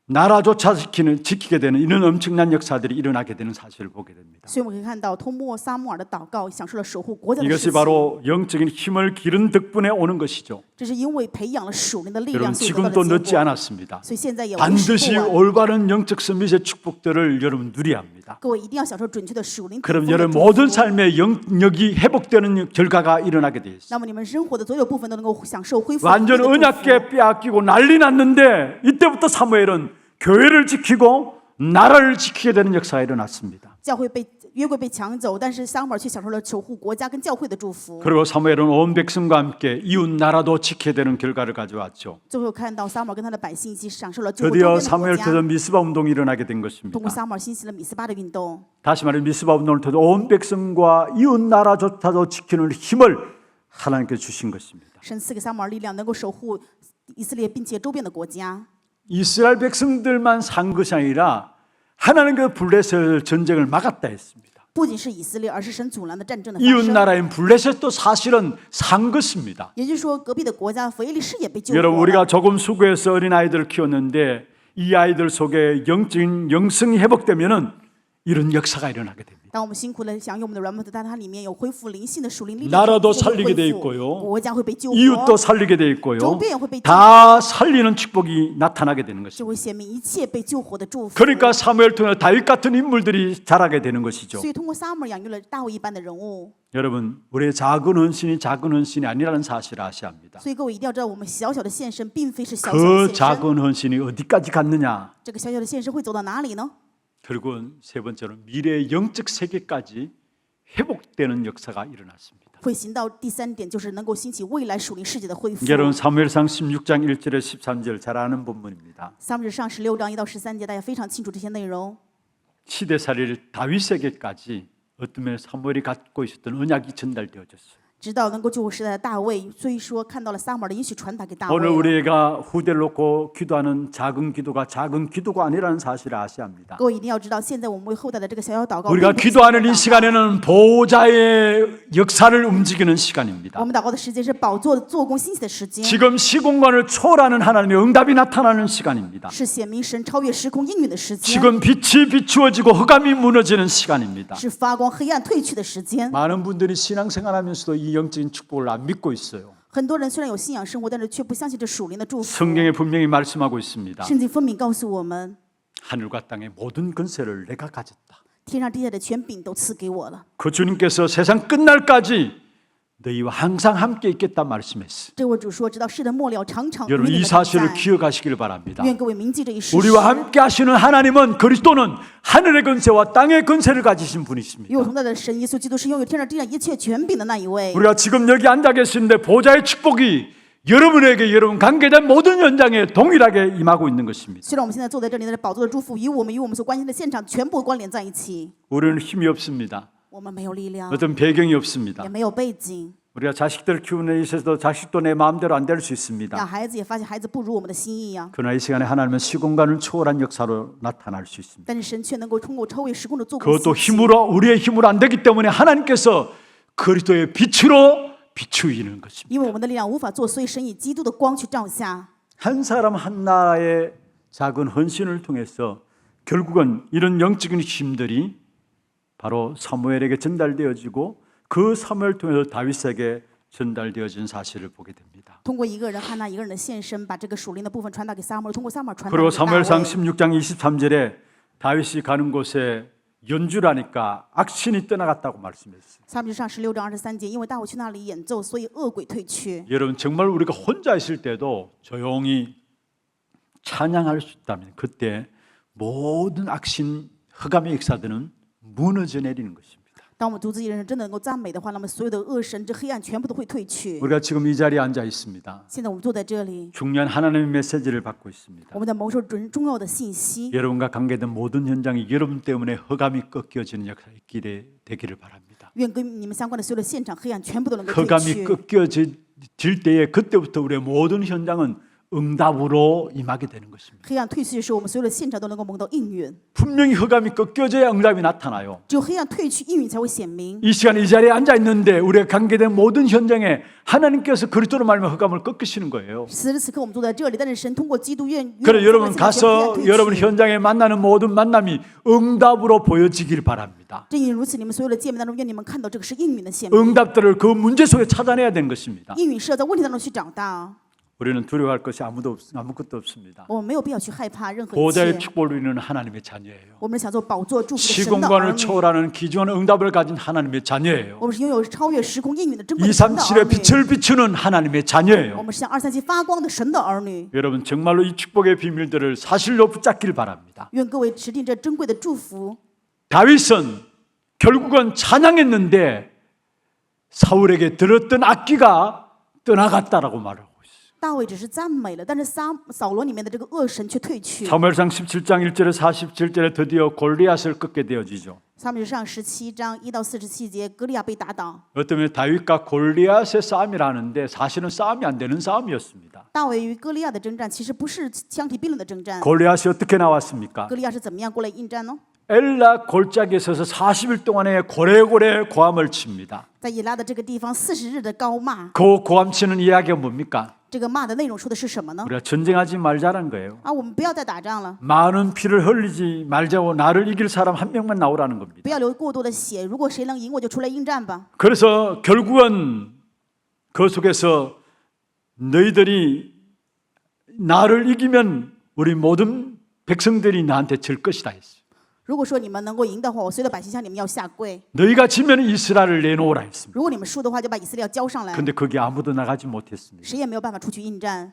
나라조차 지키게 되는 이런 엄청난 역사들이 일어나게 되는 사실을 보게 됩니다. 所以我们可以看到，通过撒母耳的祷告，享受了守护国家的 이것이 事情。 바로 영적인 힘을 기른 덕분에 오는 것이죠. 这是因为培养了属灵的力 여러분 量，所以得到 지금도 的 늦지 结果。 않았습니다. 所以现在也为时 반드시 不晚。 올바른 영적 선미의 축복들을 여러분 누려야 합니다. 各位一定要享受准确的属灵顶 그럼 峰的 여러분 祝福 모든 삶의 영역이 회복되는 결과가 일어나게 돼 있어요. 那么你们生活的所有部分都能够享受恢复。 완전 언약궤 빼앗기고 난리 났는데 이때부터 사무엘은 교회를 지키고 나라를 지키게 되는 역사가 일어났습니다. 教会被约柜被抢走，但是撒母耳却享受了守护国家跟教会的祝福。 그리고 사무엘은 온 백성과 함께 이웃 나라도 지켜야 되는 결과를 가져왔죠. 最后看到撒母耳跟他的百姓一起享受了救护周 드디어 边的国 사무엘 家。 터전 미스바 운동이 일어나게 된 通 것입니다. 过撒母耳兴起了米斯巴的运动。 다시 말해 미스바 운동을 통해 온 백성과 이웃 나라조차도 지키는 힘을 하나님께 주신 것입니다. 神赐给撒母耳力量，能够守护以色列，并且周边的国家。 이스라엘 백성들만 산 것이 아니라 하나님 그 블레셋 전쟁을 막았다 했습니다. 不仅是以色列，而是神阻拦的战争的发 이웃 生。 나라인 블레셋도 사실은 산 것입니다. 也就是说，隔壁的国家非利士也被救活 여러분 了。 우리가 조금 수고해서 어린 아이들을 키웠는데 이 아이들 속에 영적인 영성이 회복되면은 이런 역사가 일어나게 됩니다. 当我们辛苦的享用我们的软母子，但它里面有恢复灵性的属灵力量， 나라도 就会 살리게 돼 恢复 있고요. 国家会被救 이웃도 活， 살리게 돼 있고요. 周边也会被救， 다 살리는 축복이 나타나게 되는 就 것입니다. 会显明一切被救活的祝福。 그러니까 사무엘 통해 다윗 같은 인물들이 자라게 되는 것이죠. 所以通过撒母耳养育了大卫一般的人物。 여러분 우리의 작은 헌신이 아니라는 사실을 아셔야 합니다. 所以各位一定要知道，我们小小的献身并非是小小的 그 献身。 작은 헌신이 어디까지 갔느냐? 这个小小的献身会走到哪里呢？ 결국은 세 번째로 미래의 영적 세계까지 회복되는 역사가 일어났습니다. 会行到第三点，就是能够兴起未来属灵世界的恢复。 여러분 사무엘상 16장 1절에 13절 잘 아는 본문입니다. 撒母耳上16章1到13节，大家非常清楚这些内容。 시대살이를 다윗에게까지 어떤 면에 사무엘이 갖고 있었던 언약이 전달되어졌어요. 直到能够救赎时代的大卫，所以说看到了撒母耳的应许传达给大 오늘 卫。 우리가 후대를 놓고 기도하는 작은 기도가 아니라는 사실을 아셔야 합니다. 各位一定要知道，现在我们为后代的这个小小祷告， 우리가 并不是 기도하는 이 祷告 시간에는 보호자의 역사를 움직이는 시간입니다. 我们祷告的时间是宝座做工兴起的时间， 지금 시공간을 초월하는 하나님의 응답이 나타나는 시간입니다. 是显明神超越时空应允的时间， 지금 빛이 비추어지고 흑암이 무너지는 시간입니다. 是发光黑暗退去的时间。 많은 분들이 신앙생활하면서도 이 영적인 축복을 안 믿고 있어요. 很多人虽然有信仰生活，但是却不相信这属灵的祝福。 성경에 분명히 말씀하고 있습니다. 圣经分明告诉我们， 하늘과 땅의 모든 권세를 내가 가졌다. 天上地下的权柄都赐给我了。 그 주님께서 세상 끝날까지 너희와 항상 함께 있겠다 말씀했어요. 这位主说，直到世的末了，常常与 여러분 你 이 们同 사실을 在。 기억하시길 바랍니다. 愿各位铭记这一事实。 우리와 함께 하시는 하나님은 그리스도는 하늘의 권세와 땅의 권세를 가지신 与 분이십니다. 我同在的神耶稣基督是拥有天上地上一切权柄的那一位。 우리가 지금 여기 앉아 계시는데 보좌의 축복이 여러분에게 여러분 관계된 모든 현장에 동일하게 임하고 있는 것입니다. 虽然我们现在坐在这里，但是宝座的祝福与我们所关心的现场全部关联在一起。 우리는 힘이 없습니다. 我们没有力量， 어떤 배경이 없습니다. 也没有背景， 우리가 자식들 키우는 데 있어서도 자식도 내 마음대로 안 될 수 있습니다. 养孩子也发现孩子不如我们的心意呀。 그러나 이 시간에 하나님은 시공간을 초월한 역사로 나타날 수 있습니다. 但是神却能够通过超越时空的做工 그것도 兴起， 힘으로 우리의 힘으로 안 되기 때문에 하나님께서 그리스도의 빛으로 비추이는 것입니다. 因为我们的力量无法做，所以神以基督的光去照下。 한 사람 한 나라의 작은 헌신을 통해서 결국은 이런 영적인 힘들이 바로 사무엘에게 전달되어지고 그 사무엘 통해서 다윗에게 전달되어진 사실을 보게 됩니다. 通过一个人汉娜一个人的献身，把这个属灵的部分传达给撒母耳，通过撒母耳传达 그리고 给大 사무엘상 卫。 16장 23절에 다윗이 가는 곳에 연주라니까 악신이 떠나갔다고 말씀했어요. 撒母耳上16章23节，因为大卫去那里演奏，所以恶鬼退去。 여러분 정말 우리가 혼자 있을 때도 조용히 찬양할 수 있다면 그때 모든 악신 흑암의 역사들은 무너져 내리는 것입니다. 当我们独自一人真的能够赞美的话，那么所有的恶神这黑暗全部都会退去。 우리가 지금 이 자리에 앉아 있습니다. 现在我们坐在这里， 중요한 하나님의 메시지를 받고 있습니다. 我们在蒙受重要的信息。 여러분과 관계된 모든 현장이 여러분 때문에 흑암이 꺾여지는 역사가 되기를 바랍니다. 愿跟你们相关的所有的现场黑暗全部都能够退 흑암이 去。 꺾여질 때에 그때부터 우리의 모든 현장은 응답으로 임하게 되는 것입니다. 黑暗退去的时候，我们所有的现场都能够蒙到应允。 분명히 흑암이 꺾여져야 응답이 나타나요. 只有黑暗退去，应允才会显明。 이 시간에 이 자리에 앉아 있는데 우리가 관계된 모든 현장에 하나님께서 그리스도로 말미암아 흑암을 꺾으시는 거예요. 此时此刻我们坐在这里，但是神通过基督愿 그래 여러분 가서 여러분 현장에 만나는 모든 만남이 응답으로 보여지길 바랍니다. 正因如此，你们所有的见面当中，愿你们看到这个是应允的显明。 응답들을 그 문제 속에 찾아내야 되는 것입니다. 应允是要在问题当中去找到， 우리는 두려워할 것이 아무것도 없습니다. 我们没有必要去害怕任何一 보좌의 切。 축복을 누리는 하나님의 자녀예요. 我们是想做宝座祝福的神的儿 시공간을 女， 초월하는 귀중한 응답을 가진 하나님의 자녀예요. 我们是拥有超越时空应允的珍贵的神的儿 237의 女， 빛을 비추는 하나님의 我 자녀예요. 们是向237发光的神的儿女。 여러분 정말로 이 축복의 비밀들을 사실로 붙잡길 바랍니다. 愿各位持定这珍贵的祝福。 다윗은 결국은 찬양했는데 사울에게 들었던 악기가 떠나갔다라고 말하고 있어요. 大卫只是赞美了，但是扫罗里面的这个恶神却退去。 사무엘상 17장 1절에 47절에 드디어 골리앗을 꺾게 되어지죠. 撒母耳上17章1到47节，歌利亚被打倒。 어쩌면 다윗과 골리앗의 싸움이라는데 사실은 싸움이 안 되는 싸움이었습니다. 大卫与歌利亚的征战其实不是相提并论的征战。 골리앗이 어떻게 나왔습니까? 歌利亚是怎么样过来应战呢？ 엘라 골짜기에 서서 40일 동안의 고래고래 고함을 칩니다. 在以拉的这个地方40日的高骂， 그 고함 치는 이야기가 뭡니까? 这个骂的内容说的是什么呢？ 우리가 전쟁하지 말자는 거예요. 啊，我们不要再打仗了， 많은 피를 흘리지 말자고 나를 이길 사람 한 명만 나오라는 겁니다. 不要流过多的血。如果谁能赢，我就出来应战吧。 그래서 결국은 그 속에서 너희들이 나를 이기면 우리 모든 백성들이 나한테 질 것이다 했어요. 如果说你们能够赢的话，我所有的百姓向你们要下跪； 너희가 지면 이스라엘을 내놓으라 했습니다. 如果你们输的话，就把以色列交上来。 근데 거기 아무도 나가지 못했습니다. 谁也没有办法出去应战。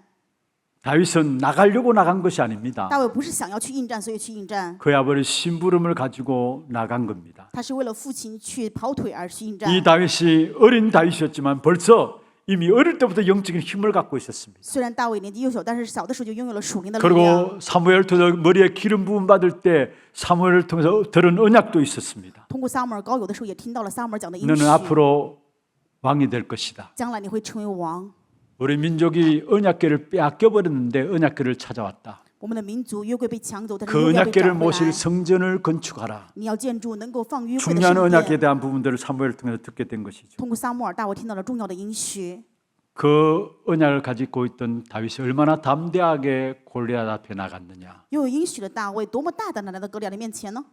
다윗은 나가려고 나간 것이 아닙니다. 大卫不是想要去应战，所以去应战， 그의 아버지 심부름을 가지고 나간 겁니다. 他是为了父亲去跑腿而去应战。 이 다윗이 어린 다윗이었지만 벌써 이미 어릴 때부터 영적인 힘을 갖고 있었습니다. 虽然大卫年纪幼小，但是小的时候就拥有了属灵的力量。 그리고 사무엘 통해서 머리에 기름 부음 받을 때 사무엘을 통해서 들은 언약도 있었습니다. 通过撒母耳膏油的时候，也听到了撒母耳讲的应 너는 许。 앞으로 왕이 될 것이다. 将来你会成为王。 우리 민족이 언약궤를 빼앗겨 버렸는데 언약궤를 찾아왔다. 我们的民族约柜被抢走，但是 그 约柜被 언약궤를 找回 모실 来。 성전을 건축하라. 你要建筑能够放约柜的 중요한 圣 언약에 殿。 대한 부분들을 사무엘을 통해서 듣게 된 것이죠. 通过撒母耳，大卫听到了重要的应许。 그 언약을 가지고 있던 다윗이 얼마나 담대하게 골리앗 앞에 나갔느냐. 拥有应许的大卫，多么大胆地来到歌利亚的面前呢？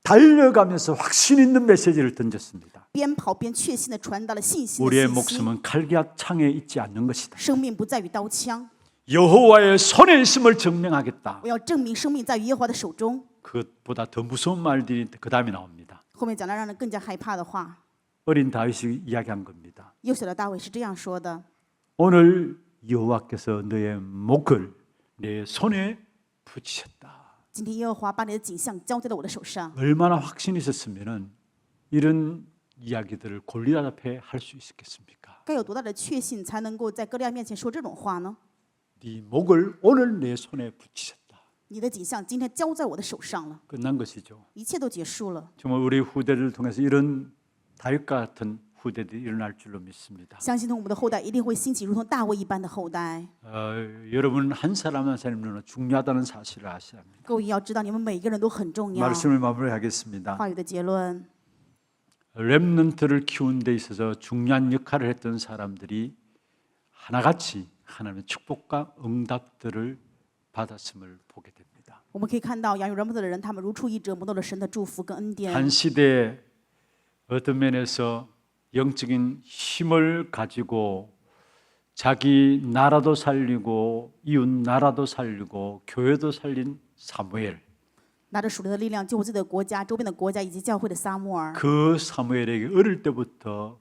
달려가면서 확신 있는 메시지를 던졌습니다. 边跑边确信地传达了信心的 우리의 信息。 목숨은 칼기약 창에 있지 않는 것이다. 生命不在于刀枪， 여호와의 손에 있음을 증명하겠다. 我要证明生命在于耶和华的手中。 그것보다 더 무서운 말들이 그 다음에 나옵니다. 后面讲了让人更加害怕的话。 어린 다윗이 이야기한 겁니다. 幼小的大卫是这样说的： 오늘 여호와께서 너의 목을 내 손에 붙이셨다. 今天耶和华把你的景象交在了我的手上。 얼마나 확신이 있었으면 이런 이야기들을 골리앗 앞에 할 수 있었겠습니까? 该有多大的确信才能够在歌利亚面前说这种话呢？ 네 목을 오늘 내 손에 붙이셨다. 你的景象今天交在我的手上了， 끝난 것이죠. 一切都结束了。 정말 우리 후대를 통해서 이런 다윗과 같은 후대들이 일어날 줄로 믿습니다. 相信从我们的后代一定会兴起如同大卫一般的后代。 여러분 한 사람 한 사람은 중요하다는 사실을 아셔야 합니다. 各位也要知道，你们每一个人都很重要。 말씀을 마무리하겠습니다. 话语的结论， 렘넌트를 키우는 데 있어서 중요한 역할을 했던 사람들이 하나같이 하나님의 축복과 응답들을 받았음을 보게 됩니다. 我们可以看到养育人们的人，他们如出一辙，蒙到了神的祝福跟恩典。 한 시대에 어떤 면에서 영적인 힘을 가지고 자기 나라도 살리고 이웃 나라도 살리고 교회도 살린 사무엘. 拿着属灵的力量救自己的国家、周边的国家以及教会的撒母耳。 그 사무엘에게 어릴 때부터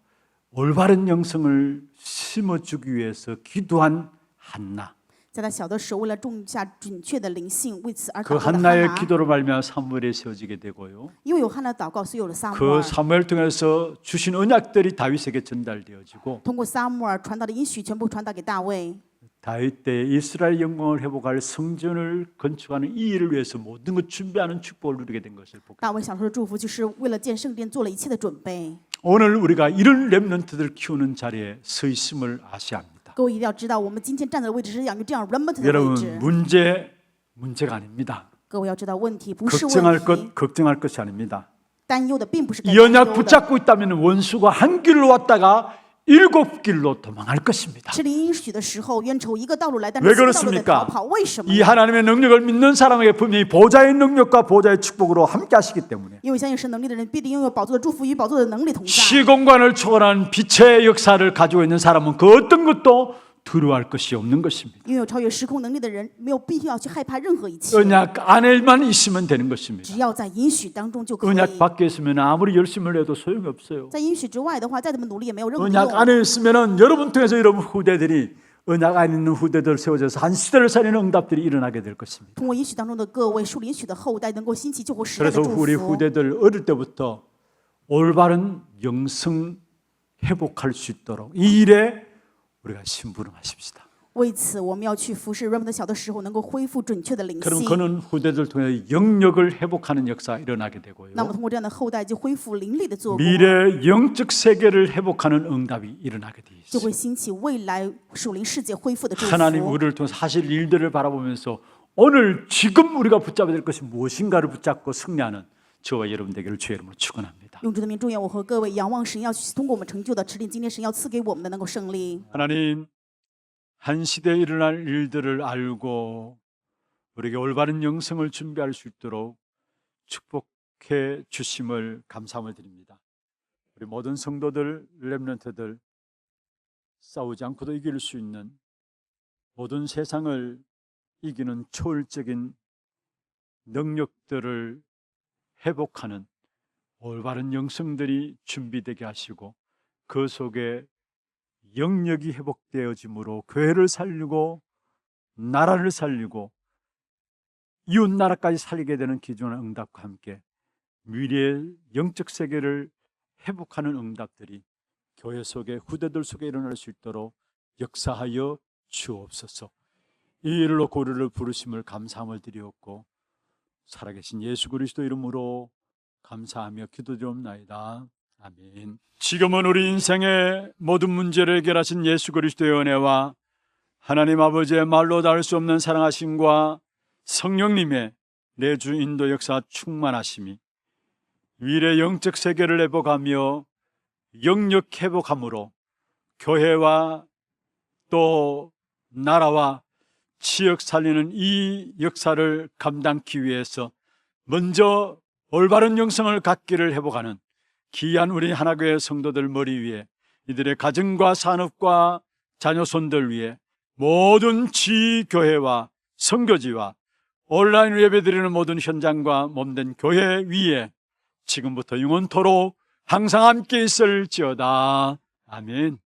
올바른 영성을 심어주기 위해서 기도한 한나. 在他小的时候，为了种下准确的灵性，为此而 그 祷告的 한나의 哈拿。 기도로 말미암아 사무엘이 세워지게 되고요. 因为有汉娜的祷告，所以有了撒母 그 耳。 사무엘 통해서 주신 언약들이 다윗에게 전달되어지고 通过撒母耳传达的应许，全部传达给大卫。 다윗 때 이스라엘 영광을 회복할 성전을 건축하는 이 일을 위해서 모든 것 준비하는 축복을 누리게 된 것을 보고 大卫享受的祝福，就是为了建圣殿做了一切的准备。 오늘 우리가 이런 렘넌트들 키우는 자리에 서 있음을 아셔야 합니다. 各位一定要知道，我们今天站在的位置是养育这样 remnant 的位 여러분 置。 문제가 아닙니다. 各位要知道，问题不是 걱정할 问题， 걱정할 것이 아닙니다. 担忧的并不是该 이 担忧 언약 的。 붙잡고 있다면 원수가 한 길로 왔다가 7길로 도망할 것입니다. 吃灵应许的时候，冤仇一个道路来，但 왜 是七个道路在 그렇습니까? 逃跑。为什么 이 呢？ 하나님의 능력을 믿는 사람에게 분명히 보좌의 능력과 보좌의 축복으로 함께 하시기 때문에 因为相信神能力的人，必定拥有宝座的祝福与宝座的能力同在。 시공간을 초월한 빛의 역사를 가지고 있는 사람은 그 어떤 것도 두려워할 것이 없는 것입니다. 拥有超越时空能力的人，没有必要去害怕任何一切， 언약 안에만 있으면 되는 것입니다. 只要在应许当中就可以。 언약 밖에 있으면 아무리 열심을 해도 소용이 없어요. 在应许之外的话，再怎么努力也没有任何 언약 用。 안에 있으면 여러분 통해서 여러분 후대들이 언약 안에 있는 후대들 세워져서 한 시대를 살리는 응답들이 일어나게 될 것입니다. 通过应许当中的各位树应许的后代，能够兴起救活时代的 그래서 祝 우리 福。 후대들 어릴 때부터 올바른 영성 회복할 수 있도록 이 일에 우리가 심부름하십시다. 为此，我们要去服侍 remnant 小的时候，能够恢复准确的灵 그럼 性。 그는 후대들 통해 영역을 회복하는 역사 일어나게 되고요. 那么通过这样的后代，就恢复灵力的做工， 미래 영적 세계를 회복하는 응답이 일어나게 돼 就 있어요. 会兴起未来属灵世界恢复的祝 하나님 福。 우리를 통해서 하실 일들을 바라보면서 오늘 지금 우리가 붙잡아야 될 것이 무엇인가를 붙잡고 승리하는 저와 여러분 되기를 주의 이름으로 축원합니다. 用主的名祝愿我和各位仰望神，要去通过我们成就的指令，今天神要赐给我们的能够胜利。 하나님 한 시대에 일어날 일들을 알고 우리에게 올바른 영성을 준비할 수 있도록 축복해 주심을 감사함을 드립니다. 우리 모든 성도들, 렘넌트들 싸우지 않고도 이길 수 있는 모든 세상을 이기는 초월적인 능력들을 회복하는 올바른 영성들이 준비되게 하시고 그 속에 영역이 회복되어짐으로 교회를 살리고 나라를 살리고 이웃 나라까지 살리게 되는 기존의 응답과 함께 미래의 영적 세계를 회복하는 응답들이 교회 속에 후대들 속에 일어날 수 있도록 역사하여 주옵소서. 이 일로 고리를 부르심을 감사함을 드리옵고 살아계신 예수 그리스도 이름으로 감사하며 기도드리옵나이다. 아멘. 지금은 우리 인생의 모든 문제를 해결하신 예수 그리스도의 은혜와 하나님 아버지의 말로 닿을 수 없는 사랑하심과 성령님의 내주 인도 역사 충만하심이 위례 영적 세계를 회복하며 영역 회복함으로 교회와 또 나라와 지역 살리는 이 역사를 감당하기 위해서 먼저 올바른 영성을 갖기를 회복하는 귀한 우리 하나교회 성도들 머리 위에 이들의 가정과 산업과 자녀손들 위에 모든 지교회와 선교지와 온라인으로 예배드리는 모든 현장과 몸된 교회 위에 지금부터 영원토록 항상 함께 있을지어다. 아멘.